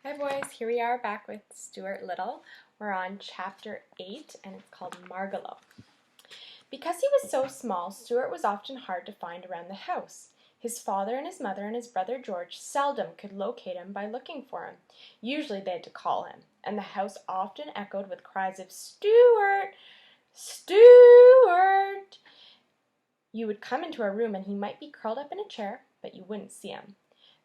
Hi boys, here we are back with Stuart Little. We're on chapter 8 and it's called Margalo. Because he was so small, Stuart was often hard to find around the house. His father and his mother and his brother George seldom could locate him by looking for him. Usually they had to call him, and the house often echoed with cries of "Stuart! Stuart!" You would come into a room and he might be curled up in a chair, but you wouldn't see him.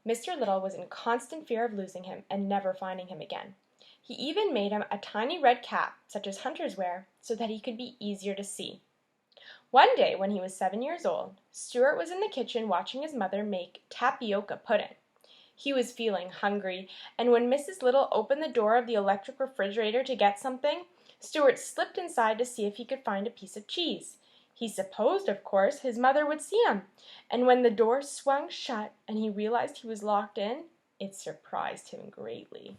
Mr. Little was in constant fear of losing him and never finding him again. He even made him a tiny red cap, such as hunters wear, so that he could be easier to see. One day, when he was 7 years old, Stuart was in the kitchen watching his mother make tapioca pudding. He was feeling hungry, and when Mrs. Little opened the door of the electric refrigerator to get something, Stuart slipped inside to see if he could find a piece of cheese. He supposed, of course, his mother would see him, and when the door swung shut and he realized he was locked in, it surprised him greatly.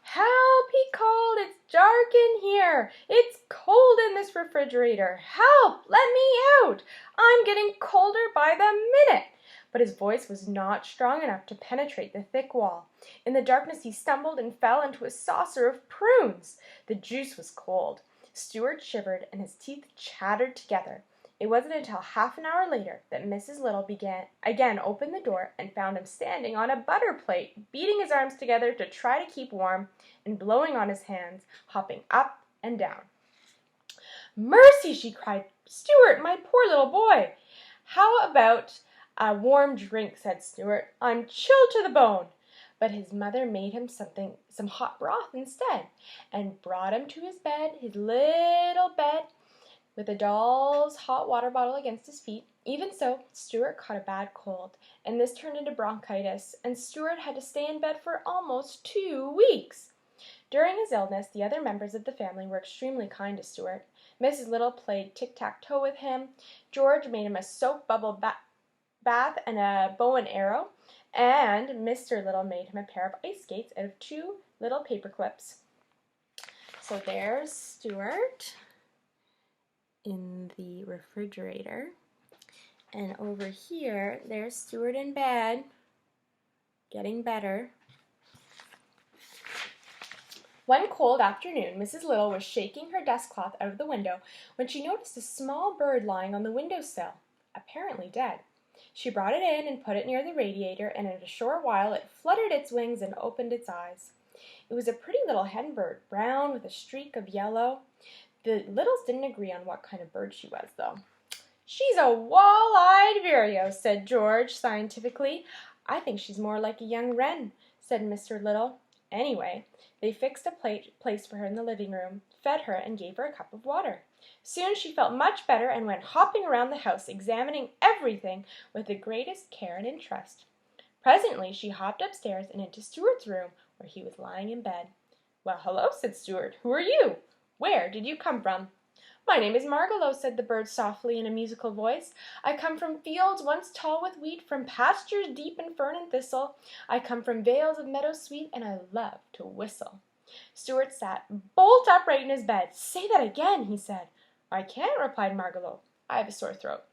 "Help!" he called. "It's dark in here. It's cold in this refrigerator. Help! Let me out! I'm getting colder by the minute." But his voice was not strong enough to penetrate the thick wall. In the darkness he stumbled and fell into a saucer of prunes. The juice was cold. Stuart shivered and his teeth chattered together. It wasn't until half an hour later that Mrs. Little again opened the door and found him standing on a butter plate, beating his arms together to try to keep warm and blowing on his hands, hopping up and down. "Mercy!" she cried. "Stuart, my poor little boy!" "How about a warm drink?" said Stuart. "I'm chilled to the bone." But his mother made him some hot broth instead, and brought him to his little bed, with a doll's hot water bottle against his feet. Even so, Stuart caught a bad cold, and this turned into bronchitis, and Stuart had to stay in bed for almost 2 weeks. During his illness, the other members of the family were extremely kind to Stuart. Mrs. Little played tic-tac-toe with him. George made him a soap bubble bath and a bow and arrow, and Mr. Little made him a pair of ice skates out of 2 little paper clips. So there's Stuart in the refrigerator, and over here there's Stuart in bed, getting better. One cold afternoon, Mrs. Little was shaking her desk cloth out of the window when she noticed a small bird lying on the windowsill, apparently dead. She brought it in and put it near the radiator, and in a short while it fluttered its wings and opened its eyes. It was a pretty little hen bird, brown with a streak of yellow. The Littles didn't agree on what kind of bird she was, though. "She's a wall-eyed vireo," said George scientifically. "I think she's more like a young wren," said Mr. Little. Anyway, they fixed a place for her in the living room, fed her, and gave her a cup of water. Soon she felt much better and went hopping around the house, examining everything with the greatest care and interest. Presently she hopped upstairs and into Stuart's room, where he was lying in bed. "Well, hello," said Stuart. "Who are you? Where did you come from?" "My name is Margalo," said the bird softly in a musical voice. "I come from fields once tall with wheat, from pastures deep in fern and thistle. I come from vales of meadows sweet, and I love to whistle." Stuart sat bolt upright in his bed. "Say that again," he said. "I can't," replied Margalo. "I have a sore throat."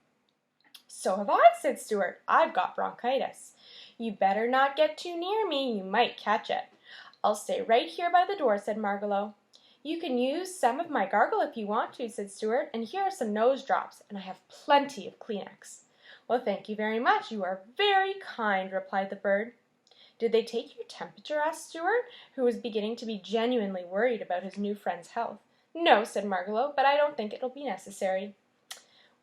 "So have I," said Stuart. "I've got bronchitis." "You better not get too near me. You might catch it." "I'll stay right here by the door," said Margalo. "You can use some of my gargle if you want to," said Stuart, "and here are some nose drops, and I have plenty of Kleenex." "Well, thank you very much. You are very kind," replied the bird. "Did they take your temperature?" asked Stuart, who was beginning to be genuinely worried about his new friend's health. "No," said Margalo, "but I don't think it'll be necessary."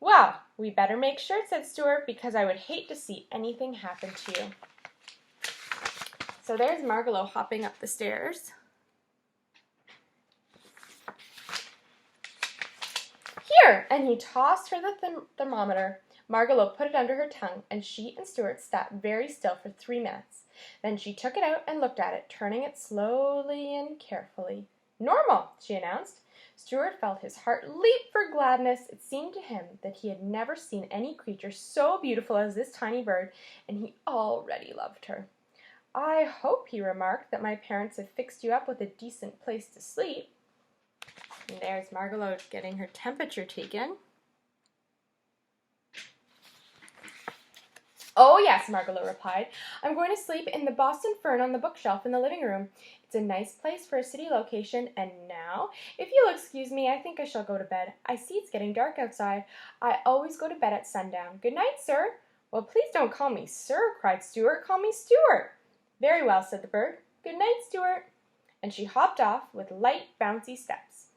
"Well, we better make sure," said Stuart, "because I would hate to see anything happen to you." So there's Margalo hopping up the stairs. "Here!" and he tossed her the thermometer. Margalo put it under her tongue, and she and Stuart sat very still for 3 minutes. Then she took it out and looked at it, turning it slowly and carefully. "Normal," she announced. Stuart felt his heart leap for gladness. It seemed to him that he had never seen any creature so beautiful as this tiny bird, and he already loved her. "I hope," he remarked, "that my parents have fixed you up with a decent place to sleep." And there's Margalo getting her temperature taken. "Oh, yes," Margalo replied. "I'm going to sleep in the Boston fern on the bookshelf in the living room. It's a nice place for a city location, and now, if you'll excuse me, I think I shall go to bed. I see it's getting dark outside. I always go to bed at sundown. Good night, sir." "Well, please don't call me sir," cried Stuart. "Call me Stuart." "Very well," said the bird. "Good night, Stuart." And she hopped off with light, bouncy steps.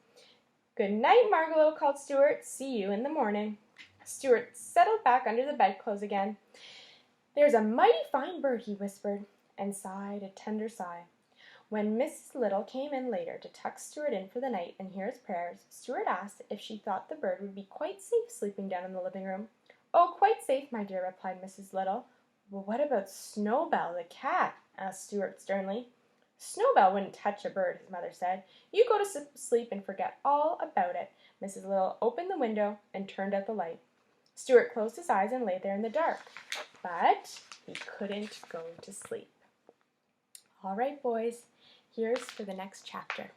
"Good night, Margalo," called Stuart. "See you in the morning." Stuart settled back under the bedclothes again. "There's a mighty fine bird," he whispered, and sighed a tender sigh. When Mrs. Little came in later to tuck Stuart in for the night and hear his prayers, Stuart asked if she thought the bird would be quite safe sleeping down in the living room. "Oh, quite safe, my dear," replied Mrs. Little. "Well, what about Snowbell the cat?" asked Stuart sternly. "Snowbell wouldn't touch a bird," his mother said. "You go to sleep and forget all about it." Mrs. Little opened the window and turned out the light. Stuart closed his eyes and lay there in the dark, but he couldn't go to sleep. All right, boys, here's for the next chapter.